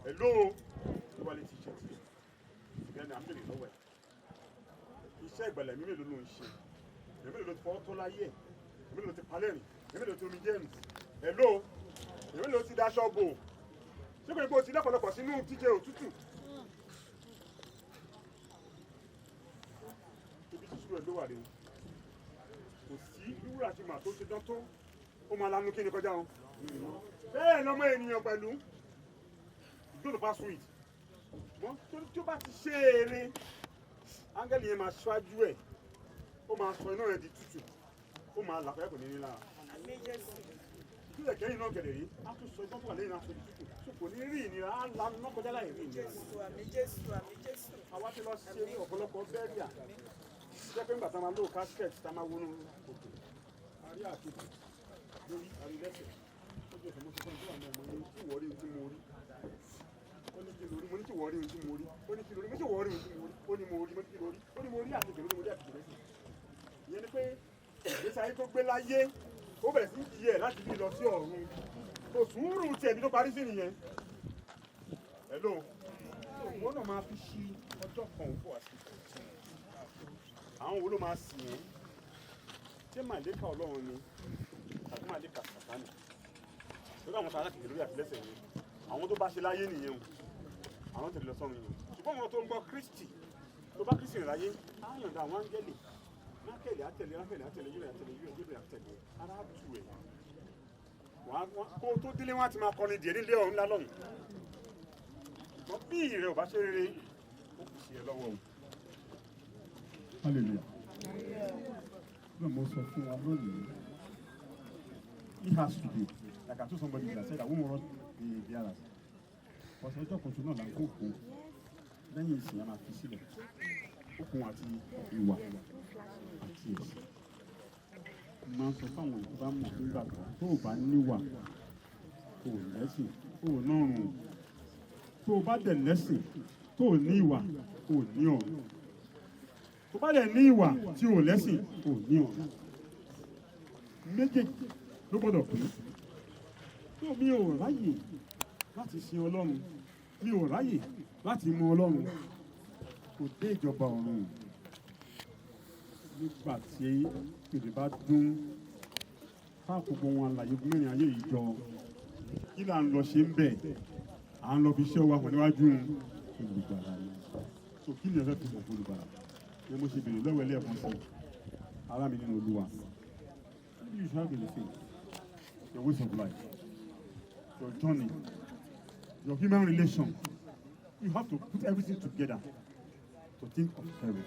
Hello, Wale teacher. Then I'm doing nowhere. He said, "But let me know she. Let me know for Tola ye. Let me know the Paleri. Let me know to James. Hello, let me know to that shop. So we go to that for the person who teacher or tutu. To be school do what? Kò sí ìwúrà tí màá tó ṣe dán tó ó máa lanu kí ni kọjá wọn. Bẹ́ẹ̀ lọ́mọ ènìyàn pẹ̀lú. Don't pass with. Wọ́n tó bá ti ṣe eré áńgẹ́lì yẹn máa ṣáájú ẹ̀ ó máa sọ iná rẹ̀ di tútù ó máa là pẹ́ kò ní ní lára. Ìpínlẹ̀ kẹ́yìn náà gẹ̀dẹ̀ rí á tún sọ ìtọ́ tó wà lẹ́yìn aṣọ tútù tó kò ní rí ìnira á lanu náà kọjá láì rí ìnira. Àwa ti lọ ṣe ọ̀pọ̀lọpọ̀ bẹ́ẹ̀rìà jẹ́ pé ńgbà tá a máa lò casket tá a máa wọnú òkè àrí àkejì lórí àrílẹ́sẹ̀ ó jẹ́ ìfọ̀mọ́sí fún ìdíwà náà mo ní kí ìwọ́rí ojú mo rí. Ó ní kí lórí mo ní kí wọ́ọ́rí ohun tí mo rí ó ní kí lórí mo ní kí wọ́ọ́rí ohun tí mo rí ó ní mo rí mo ní kí lórí ó ní mo rí àtẹ̀jẹ̀ lórí mo rí àtẹ̀jẹ̀ lórí. Ìyẹn ni pé ìgbésí ayé tó gbé láyé ó bẹ̀rẹ̀ sí í yẹ láti bí lọ sí ọ̀run tó sùúrù tiẹ̀ bí tó parí sí nìyẹn. Hello òun náà máa fi ṣí ọjọ́ kan òun bọ̀ wá sí. Àwọn wo ló máa sìn yẹn ṣé màlẹ́kà Ọlọ́run ni tàbí màlẹ́kà Sàtánì lórí àwọn sàrà kìkì lórí àtìlẹ́sẹ̀ yẹn àwọn tó bá ṣe láyé nìyẹn o àwọn tẹ̀lé lọ sọ́run yẹn ṣùgbọ́n àwọn tó ń gbọ́ Kristi tó bá Kristi rìn láyé á yọ̀ǹda àwọn áńgẹ́lì mákẹ́lì àtẹ̀lé yúrẹ̀ àtẹ̀lé ara tù ẹ̀ kó tó délé wọn á ti máa kọrin díẹ̀ nílé ọ̀run ńlá lọ́run ṣùgbọ́n bí ìrẹ̀ ò bá ṣe rere ó kù sí ẹ lọ́wọ́ o. Hallelujah. No more so fún wa lónìí. He has to be. Like I told somebody that said I won't run the others. But ọjọ́ kan tún náà là ń kó kó lẹ́yìn ìsìn àmà fi sílẹ̀. Okun àti ìwà àti ẹ̀sìn. Máa sọ fáwọn ìlú bá mọ̀ nígbà kan tó o bá níwà tó o lẹ́sìn tó o nọ́rùn tó o bá dẹ̀ lẹ́sìn tó o ní ìwà tó o ní ọ̀run. Tó bá dẹ̀ ní ìwà tí ò lẹ́sìn ò ní ọ̀run. Méjèèjì ló gbọ́dọ̀ pé. Tó mi ò ráyè láti sin Ọlọ́run, mi ò ráyè láti mọ Ọlọ́run, kò dé ìjọba ọ̀run. Nígbà tí èdè bá dún ká gbogbo wọn àlàyé mẹ́rin ayé yìí jọ, kí là ń lọ ṣe ń bẹ̀? À ń lọ fi iṣẹ́ wa pọ̀ níwájú olùgbàlà ni. So kí ni ẹ fẹ́ fi mọ̀ fún olùgbàlà? Ni mo ṣe bèrè lọ́wọ́ ilé ẹ̀kọ́ sí ara mi nínú Olúwa. You should have been the same. Your ways of life, your journey, your human relation. You have to put everything together to think of heaven.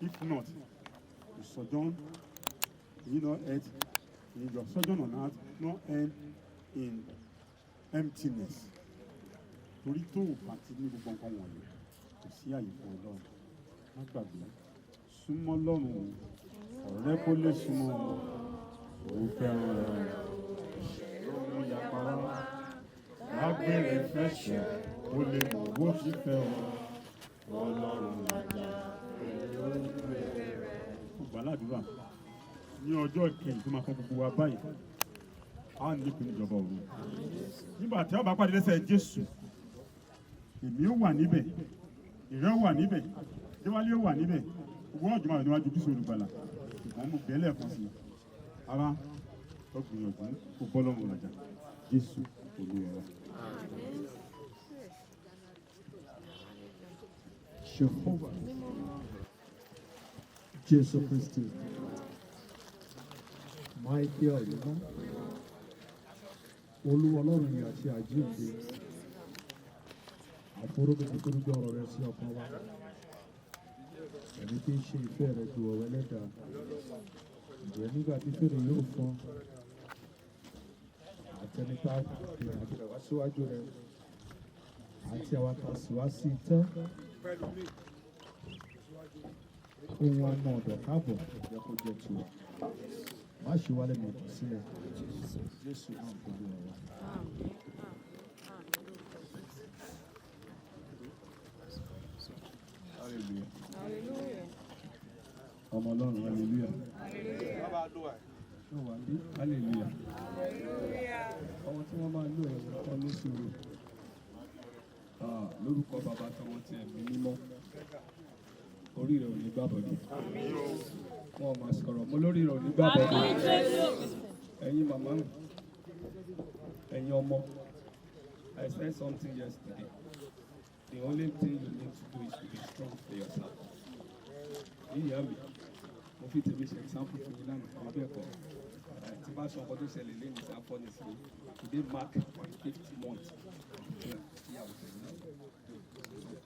If not, you sojourn, you know, earth, your sojourn on earth not end in emptiness. Torí tó o bá ti ní gbogbo nǹkan wọ̀nyí, kò sí àyè fún Ọlọ́run. Má gbàgbé súnmọ́ Ọlọ́run ọ̀rẹ́ kó lè súnmọ́ òun fẹ́ràn rẹ̀ ló ń yapa wá lágbèrè fẹsẹ̀ ó lè mọ̀ bó ti fẹ́ ọ Ọlọ́run àjà èrè olùgbé rẹ̀. Gbàládùúrà ní ọjọ́ ìkẹyìn tó máa kọ́ gbogbo wa báyìí á ní ìpín ìjọba òru. Nígbà tí a bá pàdé lẹ́sẹ̀ Jésù èmi ó wà níbẹ̀ ìrẹ́ ó wà níbẹ̀ Déwálé ó wà níbẹ̀ gbogbo ọjọ́ máa níwájú Kristi olùgbàlà ṣùgbọ́n mo bẹ̀ẹ́ lẹ́ẹ̀kan sí ara ó gbìyànjú kó bọ́ lọ́rùn làjà Jésù Olúwa wa. Jehovah Jésù Kristi máìkì ọ̀yọ́ Olúwa Ọlọ́run ni àti àjíǹde àforógbè tó ń gbọ́ ọ̀rọ̀ rẹ sí ọkàn wa ẹni tí ń ṣe ìfẹ́ rẹ ju ọ̀rọ̀ ẹlẹ́dàá ǹjẹ́ nígbà tí fèrè yóò fọ́n àtẹnipá ìrìnàjò rẹ wá síwájú rẹ àti àwọn kan sì wá sí tán ohun àna ọ̀dọ̀ káàbọ̀ yẹ kó jẹ́ tiwa má ṣe wá lẹ́nu ọ̀dọ̀ sílẹ̀ Jésù náà gbogbo ọ̀rọ̀. Ọmọ Ọlọ́run hallelujah. hallelujah. Ọmọ tí wọ́n máa lò ẹ̀wọ̀n kan ní sùúrù. Lórúkọ bàbá tọmọ tí ẹ̀mí mímọ́. Orí rẹ̀ ò ní gbàbọ̀dọ̀. Wọ́n máa sọ̀rọ̀ mọ́ lórí rẹ̀ ò ní gbàbọ̀dọ̀. Ẹ̀yin màmá mi, ẹ̀yin ọmọ. I said something yesterday. The only thing you need to do is to be strong for yourself. You hear me? Mo fi tèmi ṣe example fún yín lánàá kan bẹ́ẹ̀ kọ́. Tí bá sọ ọkọ tó ṣẹlẹ̀ lẹ́yìn ìsáfọ́ ní sí today mark my 50th month.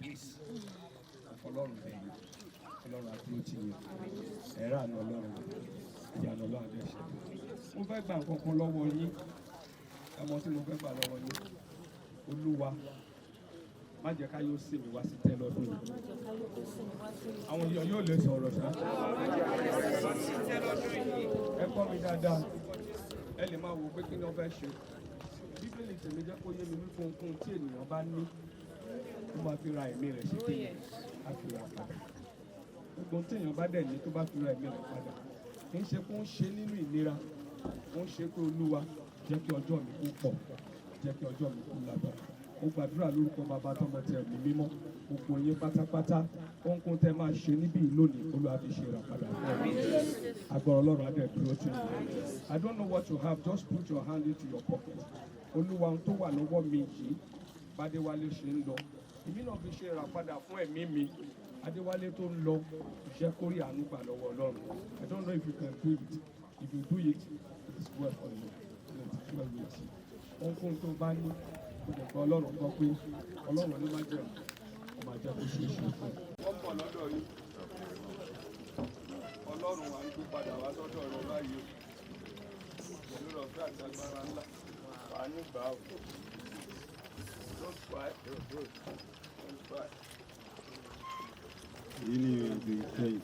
Please, ọlọ́run bẹ̀yìn, ọlọ́run àdúró ti yàn, ẹ̀rọ àná ọlọ́run, ìyànà ọlọ́run àdẹ́ṣẹ́. Mo fẹ́ gba nǹkan kan lọ́wọ́ yín, ẹmọ tí mo fẹ́ gbà lọ́wọ́ yín, Olúwa, má jẹ́ ká yóò sìn mí wá sí tẹ́ lọ́dún yìí. Àwọn èèyàn yóò lè sọ̀rọ̀ ṣá. Ẹ kọ́ mi dáadáa, ẹ lè máa wò pé kí ni wọ́n fẹ́ ṣe. Bíbélì tèmi jẹ́ kó yé mi wípé ohunkóhun tí ènìyàn bá ní, ó máa fi ra ẹ̀mí rẹ̀ sí kéèyàn, á fi ra padà. Gbogbo tí èèyàn bá dẹ̀ ní tó bá fi ra ẹ̀mí rẹ̀ padà, kì í ṣe pé ó ń ṣe nínú ìlera, ó ń ṣe pé Olúwa jẹ́ kí ọjọ́ mi kó pọ̀, jẹ́ kí ọjọ́ mi kó lágbára. Mo gbàdúrà lórúkọ bàbá tọmọ tí ẹ̀mí mímọ́, gbogbo yín pátápátá, ohunkóhun tẹ́ máa ṣe níbí lónìí, Olúwa fi ṣe ra padà fún mi. Agbára Ọlọ́run á dẹ̀ dúró tì yín. I don't know what you have, just put your hand into your pocket. Olúwa ohun tó wà lọ́wọ́ mi yìí, Bádéwálé ṣe ń lọ. Èmi náà fi ṣe ra padà fún ẹ̀mí mi. Adéwálé tó ń lọ, iṣẹ́ kórè àánú gbà lọ́wọ́ Ọlọ́run. I don't know if you can do it. If you do it, it is well for you. It is well with you. Ohunkóhun tó bá ní, ó lè gbọ́ Ọlọ́run gbọ́ pé Ọlọ́run ló máa jẹ́ ọ máa jẹ́ kó ṣe é ṣe fún. Wọ́n pọ̀ lọ́dọ̀ yìí. Ọlọ́run wà ń gbé padà wá sọ́dọ̀ rẹ báyìí. Pẹ̀lú ọ̀fẹ́ àti agbára ńlá, wà á nígbà ó. Don't cry. Don't cry. Èyí ni ìrìnàjò ìkẹyìn.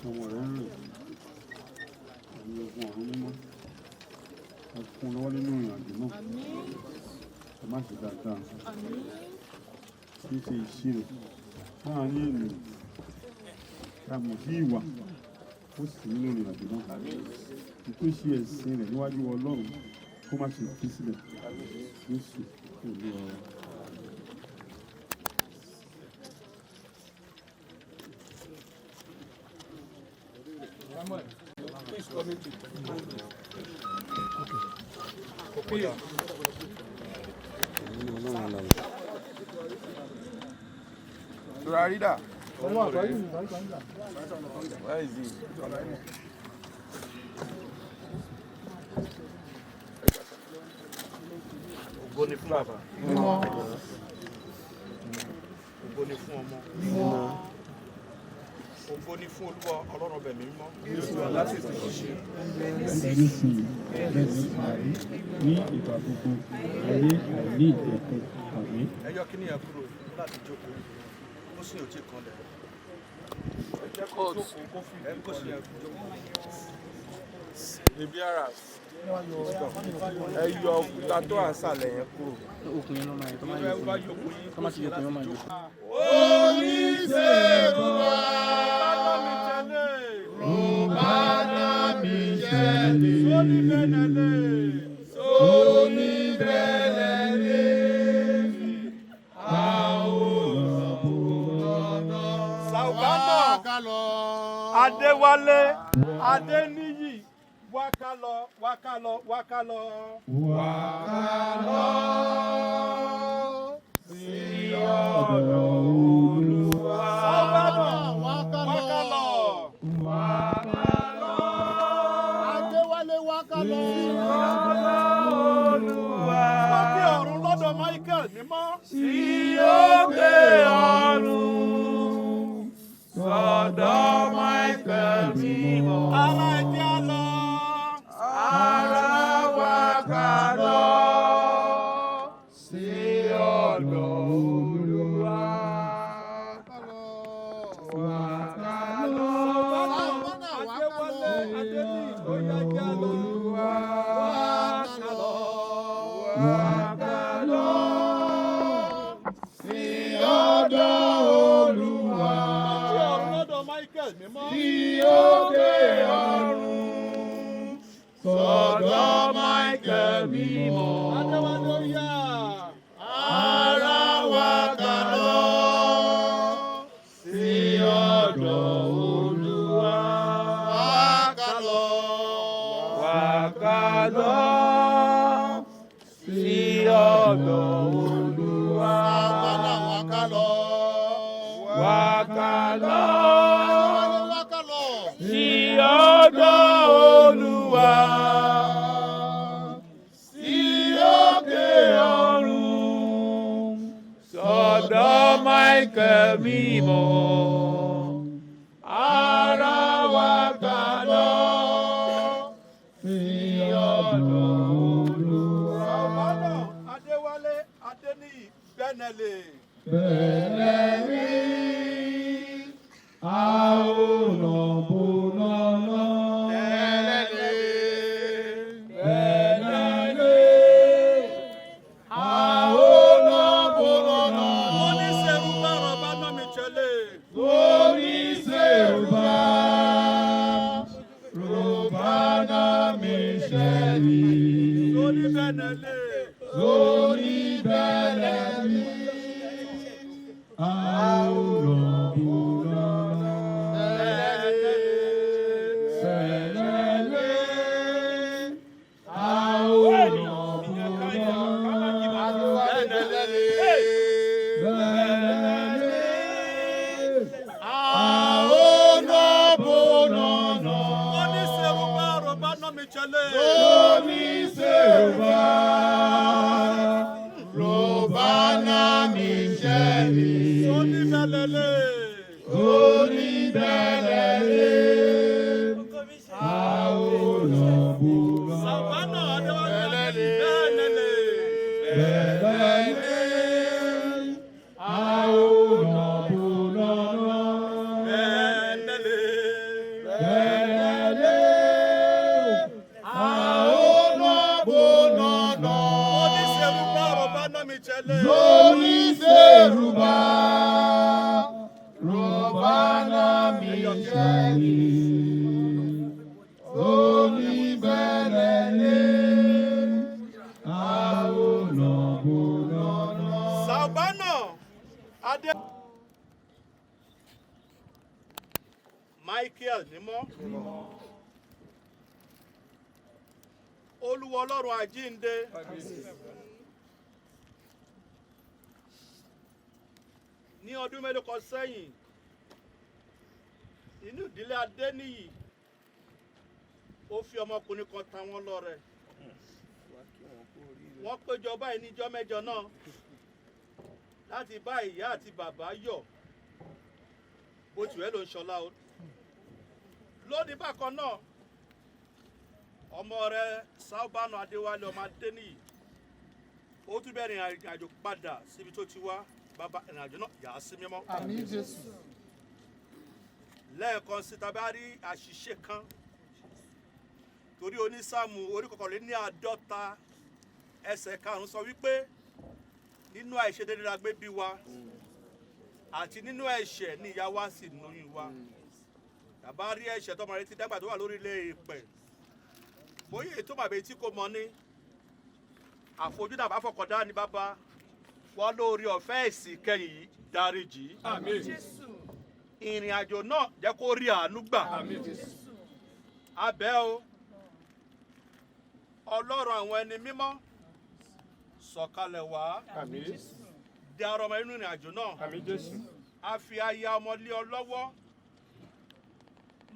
Ọmọ rẹ̀ ń rìn. Àwọn ogun ọ̀run mímọ́. Ẹ fún un lọ́wọ́ nínú ìrìnàjò náà. Ẹ má ṣe dáadáa. Kí n ṣe ìṣirò láàárín ènìyàn. Kàmù sí ìwà. Ó sì nínú ìrìnàjò náà. Ìtò ṣe ẹ̀sìn rẹ̀ níwájú Ọlọ́run kó má ṣe fi sílẹ̀. Jésù kò lè ọ̀rọ̀. Please come into Rarida. Where is he? Ògo ni fún bàbá. Ògo ni fún ọmọ. Ògo ni fún Olúwa Ọlọ́run ọbẹ̀ mi mímọ́. Láti ìsìn kò ṣe. ẹni sì bẹ́ẹ̀ ní àárí ní ìgbà gbogbo ayé àìní ìdẹ̀kùn àmì. Ẹ yọ kíní yẹn kúrò láti jókòó. Ó sì ò tí kan lẹ̀. Ẹ jẹ́ kó jókòó kó fi ẹ̀ kó sì yẹn jókòó. Ibi ara. Ẹ yọ òkúta tó à ń sàlẹ̀ yẹn kúrò. Okùn yẹn ló máa yẹ, tó máa yẹ okùn yẹn. Tó máa ti yẹ okùn yẹn máa yẹ. Oníṣègùn wa. Rùbánà mi ṣẹlẹ̀. Sóní bẹ̀rẹ̀ lé. Saubana Adéwálé Adeniyi wákàlọ wákàlọ wákàlọ. Wákàlọ sí ọ̀dọ̀ Olúwa. Saubana wákàlọ. Wákàlọ Adéwálé wákàlọ. sí ọ̀dọ̀ Olúwa. Lókè ọ̀run lọ́dọ̀ Michael mímọ́. Sí òkè ọ̀run sọ́dọ̀ Michael mímọ́. Ara ẹ̀jẹ̀ lọ. Ara wákàlọ sí ọ̀dọ̀ Olúwa. Wákàlọ Adéwálé Adeniyi ó yá jẹ́ lọ. Wákàlọ. Wákàlọ sí ọ̀dọ̀ Olúwa. Lókè ọ̀run lọ́dọ̀ Michael mímọ́. Sí òkè ọ̀run sọ́dọ̀ Michael mímọ́. Ara wa ká lọ sí ọ̀dọ̀ Olúwa. Wa ká lọ sí ọ̀dọ̀ Olúwa. Wa ká lọ sí ọ̀dọ̀ Olúwa. Sí òkè ọ̀run, sọ́dọ̀ Michael mímọ́. Ara wa ká lọ sí ọ̀dọ̀ Olúwa. Adéwálé Adeniyi Bẹ́nẹ̀lì. Bẹ́nẹ̀lì, àwòrán bùnọ́nà. Bẹ́nẹ̀lì, àwòrán bùnọ́nà. Oníṣẹ́rúbá rọ̀bá náà mi jẹ́lẹ̀. Oníṣẹ́rúbá rọ̀bá mi ṣẹ́lì. Sóní Bẹ́nẹ̀lì. Sóní Bẹ́nẹ̀lì, àwòrán bùnọ́nà. Bẹ́nẹ̀lì, àwòrán bùnọ́nà. Bẹ́nẹ̀lì, àwòrán bùnọ́nà. Oníṣẹ́rúbá rọ̀bá náà mi jẹ́lẹ̀. Oníṣẹ́rúbá rọ̀bá náà mi ṣẹ́lì. Sóní Bẹ́nẹ̀lì. Sóní Bẹ́nẹ̀lì, àwòrán bùnọ́nà. Saubana Adeniyi Bẹ́nẹ̀lì. Bẹ́nẹ̀lì, àwòrán bùnọ́nà. Bẹ́nẹ̀lì. Bẹ́nẹ̀lì, àwòrán bùnọ́nà. Oníṣẹ́rúbá rọ̀bá náà mi jẹ́lẹ̀. Oníṣẹ́rúbá rọ̀bá náà mi ṣẹ́lì. Sóní Bẹ́nẹ̀lì, àwòrán bùnọ́nà. Saubana Adeniyi. Michael mímọ́. Olúwa Ọlọ́run àjíǹde. Ní ọdún mélòó kan sẹ́yìn, inú ìdílé Adeniyi, ó fi ọmọkùnrin kan ta wọ́n lọ́rẹ. Wọ́n péjọ báyìí níjọ́ mẹ́jọ náà láti bá ìyá àti bàbá yọ̀ bó ti wẹ́ ló ń ṣọlá o. Lónìí bákan náà, ọmọ rẹ̀ Saubana Adéwálé ọmọ Adeniyi, ó tún bẹ̀rẹ̀ ìrìn àjò padà síbi tó ti wá. Bàbá ìrìn àjò náà yà á sí mímọ́. Àmín Jésù. Lẹ́ẹ̀kan sí tàbí a rí àṣìṣe kan torí onísáàmù orí kọkànléníàádọ́ta ẹsẹ̀ karùn-ún sọ wípé nínú àìṣedéédé la gbé bí wa àti nínú ẹ̀ṣẹ̀ ni ìyá wa sì lóyún wa. Tàbá rí ẹ̀ṣẹ̀ tọmọ rẹ ti dàgbà tó wà lórí ilé ìpẹ̀, bóyá ètò màbẹ tí kò mọ ní àfojúdà bá fọkàndá ní bàbá wọn lórí ọ̀fẹ́ ìsìn kẹyìn yìí dáríjì. Àmín. Ìrìn àjò náà jẹ́ kó rí àánú gbà. Àmín. Abẹ́ o, Ọlọ́run àwọn ẹni mímọ́ sọ̀kalẹ̀ wá. Àmín. Di ara ọmọ inú ìrìn àjò náà. Àmín Jésù. A fi aya ọmọ lé ọ lọ́wọ́.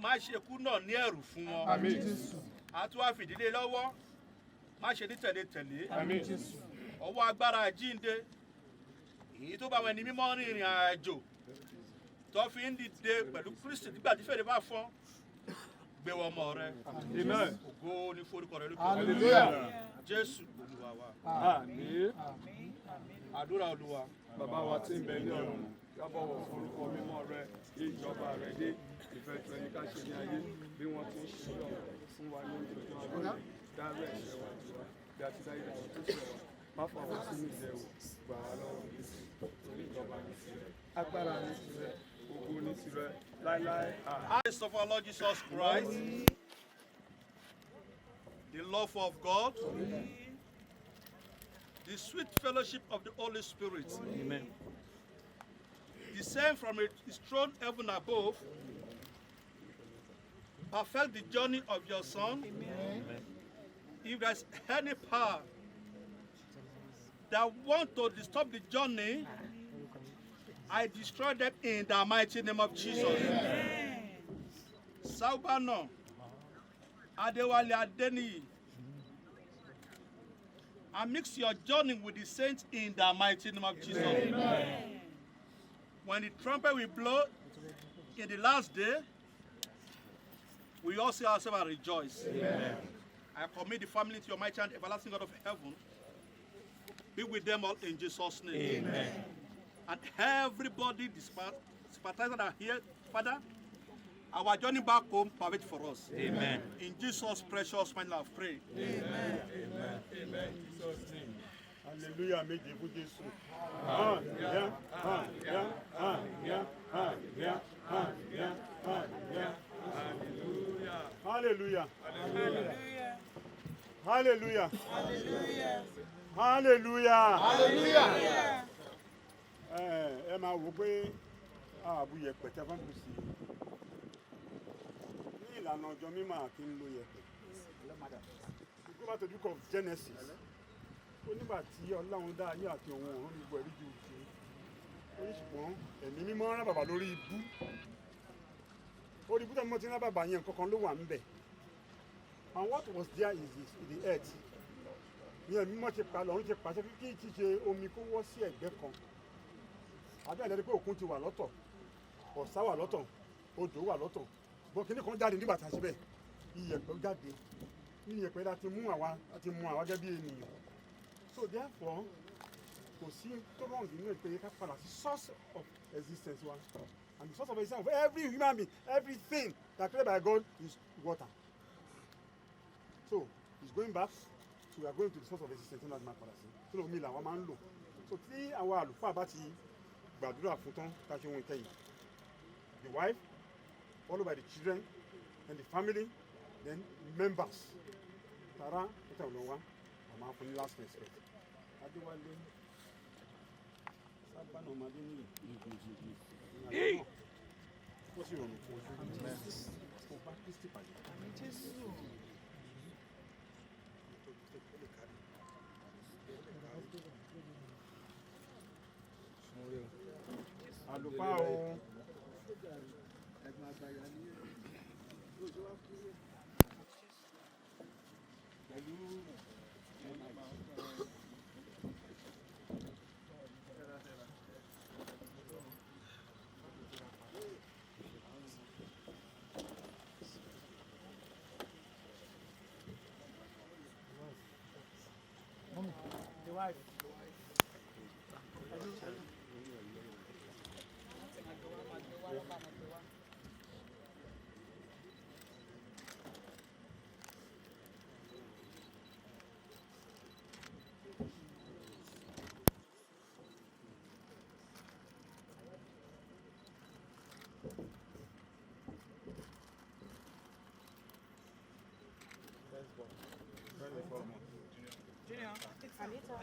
Má ṣe kú náà ní ẹ̀rù fún wọn. Àmín Jésù. A tún wá fìdílé lọ́wọ́. Má ṣe ní tẹ̀lé. Àmín Jésù. Ọwọ́ agbára àjíǹde èyí tó bá àwọn ẹni mímọ́ rin ìrìn àjò tó fi ń dìde pẹ̀lú Kristi nígbà tí fèrè bá fọ́n gbé wọn ọmọ rẹ. Amen. Ògo ní forúkọ rẹ lókè. Hallelujah. Jésù Olúwa wa. Àmín. Àdúrà Olúwa. Bàbá wa tí ń bẹ ní ọ̀run, ká bọ̀wọ̀ fún orúkọ mímọ́ rẹ, kí ìjọba rẹ dé, ìfẹ́ tí ẹni ká ṣe ní ayé bí wọ́n ti ń ṣe lọ́wọ́ fún wa ní ojoojúmọ́ rẹ. Dárí ẹ̀ṣẹ̀ wa jù wá, bí a ti dárí ẹ̀ṣẹ̀ tó ṣẹ̀ wá. Má fà wá sínú ìdẹ̀wò, gbà wá lọ́wọ́ Jésù. Torí ìjọba ní tirẹ̀, agbára ní tirẹ̀, ògo ní tirẹ̀, láéláé. Eyes of our Lord Jesus Christ. the love of God, the sweet fellowship of the Holy Spirit, Amen. descend from His throne heaven above, perfect the journey of your Son. Amen. If there's any power that want to disturb the journey, I destroy them in the mighty name of Jesus. Saubana Adeniyi Adeniyi, and mix your journey with the saints in the mighty name of Jesus. Amen. When the trumpet will blow in the last day, we all see ourselves and rejoice. Amen. I commit the family to your mighty and everlasting God of heaven. Be with them all in Jesus' name. Amen. And everybody, sympathizer that are here, Father, our journey back home, perfect for us. Amen. In Jesus' precious name, I pray. Amen. Amen. Amen. Jesus' name. Hallelujah, méje fún Jésù. Hallelujah, hallelujah, hallelujah, hallelujah, hallelujah, hallelujah. Hallelujah. Hallelujah. Hallelujah. Hallelujah. Ẹ máa wò pé ààbò yẹ̀pẹ̀ tẹ́ fọ́n kù sí. Ní ìlànà ọjọ́ mímọ́ àkí ń lo yẹ̀pẹ̀. Go back to the book of Genesis. Ó nígbà tí Ọlọ́run dá ayé àti òun ọ̀run gbogbo ẹ̀rí ju ti. Ó ní ṣùgbọ́n ẹ̀mí mímọ́ rán bàbá lórí ibú. Orí ibú tẹ́lẹ̀ mọ́ ti rán bàbá yẹn kankan ló wà ńbẹ̀. And what was there is the earth. Ìyẹn mímọ́ ti pa lọ́run ti pàṣẹ kí ti ṣe omi kó wọ́ sí ẹ̀gbẹ́ kan. Àbí àjẹ́ pé òkun ti wà lọ́tọ̀, ọ̀sá wà lọ́tọ̀, odò wà lọ́tọ̀. Bọ́ kíní kan jáde nígbà tá a ṣe bẹ́ẹ̀. Iyẹ̀pẹ̀ jáde. Iyẹ̀pẹ̀ láti mú àwa gẹ́gẹ́ bí ènìyàn. So therefore, kò sí tó wrong nínú ìpè ká padà sí source of existence wa. And the source of existence of every human being, everything that created by God is water. So it's going back. So we are going to the source of existence nígbà tí máa padà sí. So omi làwọn máa ń lò. So tí àwọn àlùfáà bá ti gbàdúrà fún tán ká ṣe ohun ìkẹyìn. The wife, followed by the children, then the family, then members. Tara, ita olonwa, mama fún ní last respect. Adéwálé, Saubana Adeniyi. Hey! Ó sì rọrùn fún ojú. Ó bá Kristi pàdé. Àlùfáà o. The wife.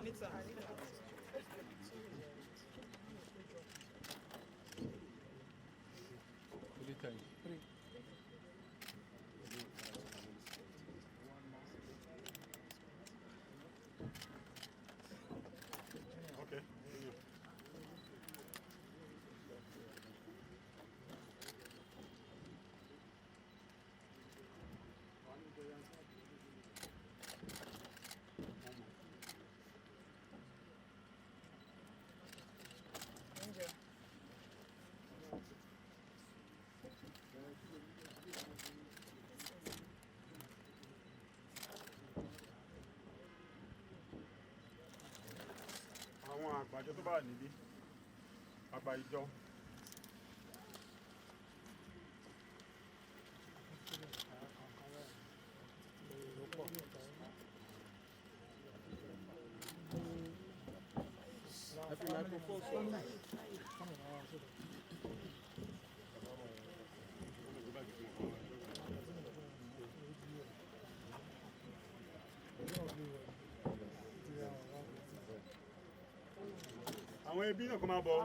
Anita. Okay. Àwọn àgbàjọ tó bá wà níbí, àgbà ìjọ. àwọn ẹbí náà kọ́ máa bọ̀.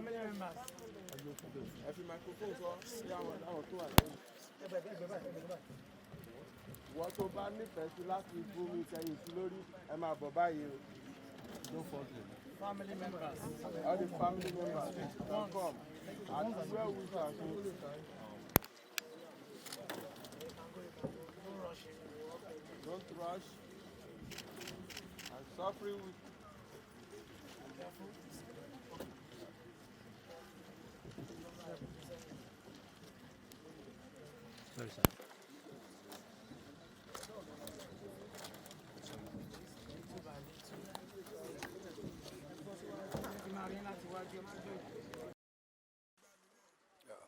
ẹ fi microphone sọ sí àwọn tó wà lẹ́yìn. Wọ́n tó bá nífẹ̀ẹ́ sí láti fún mi sẹ́yìn sí lórí ẹ máa bọ̀ báyìí o. No problem. Family members. All the family members come and well wishers. Don't rush. And suffering with. Sorry, sir.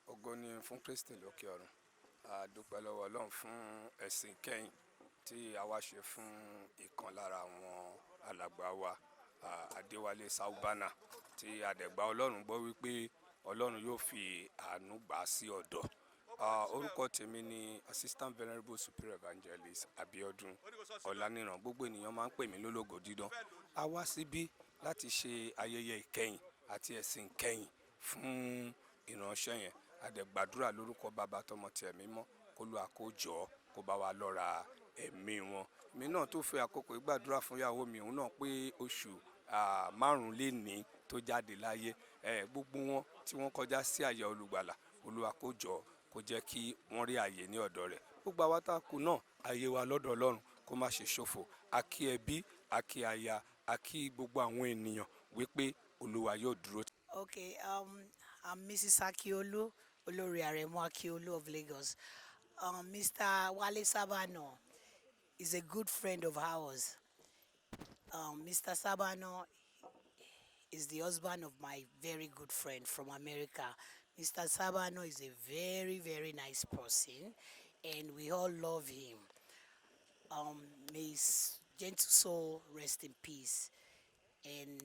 Ògo ni fún Kristi lókè ọ̀run. A dúpẹ́ lọ́wọ́ Ọlọ́run fún ẹ̀sìn kẹ́yìn tí a wá ṣe fún ìkan lára àwọn alàgbà wa Wale Saubana tí àdẹ̀gbà Ọlọ́run gbọ́ wípé Ọlọ́run yóò fi àánú gbà sí ọ̀dọ̀. Orúkọ tèmi ni Assistant Venerable Superior Evangelist Abiodun Ọláníran. Gbogbo ènìyàn máa ń pè mí lólógo dídán. A wá síbí láti ṣe ayẹyẹ ìkẹyìn àti ẹ̀sìn ìkẹyìn fún ìránṣẹ́ yẹn. Àdẹ̀gbàdúrà lórúkọ Bàbá tọmọ ti ẹ̀mí mọ́ kó lu àkójọ kó bá wa lọ́ra ẹ̀mí wọn. Èmi náà tó fẹ́ àkókò ìgbàdúrà fún ìyàwó mi òun náà pé oṣù 5 lé ní tó jáde láyé. Gbogbo wọn tí wọ́n kọjá sí àyè olùgbàlà Olúwa kó jọ kó jẹ́ kí wọ́n rí àyè ní ọ̀dọ̀ rẹ̀. Gbogbo àwa tá kù náà àyè wa lọ́dọ̀ Ọlọ́run kó má ṣe ṣòfò. A kí ẹbí, a kí aya, a kí gbogbo àwọn ènìyàn wípé Olúwa yóò dúró. Okay, I'm Mrs. Akiolu, Olori Aremu Akiolu of Lagos. Mr. Wale Saubana is a good friend of ours. Mr. Saubana is the husband of my very good friend from America. Mr. Saubana is a very, very nice person, and we all love him. May his gentle soul rest in peace, and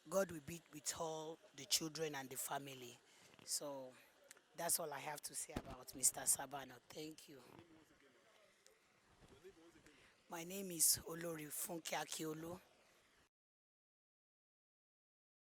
God will be with all the children and the family. So that's all I have to say about Mr. Saubana. Thank you. My name is Olori Funke Akiolu.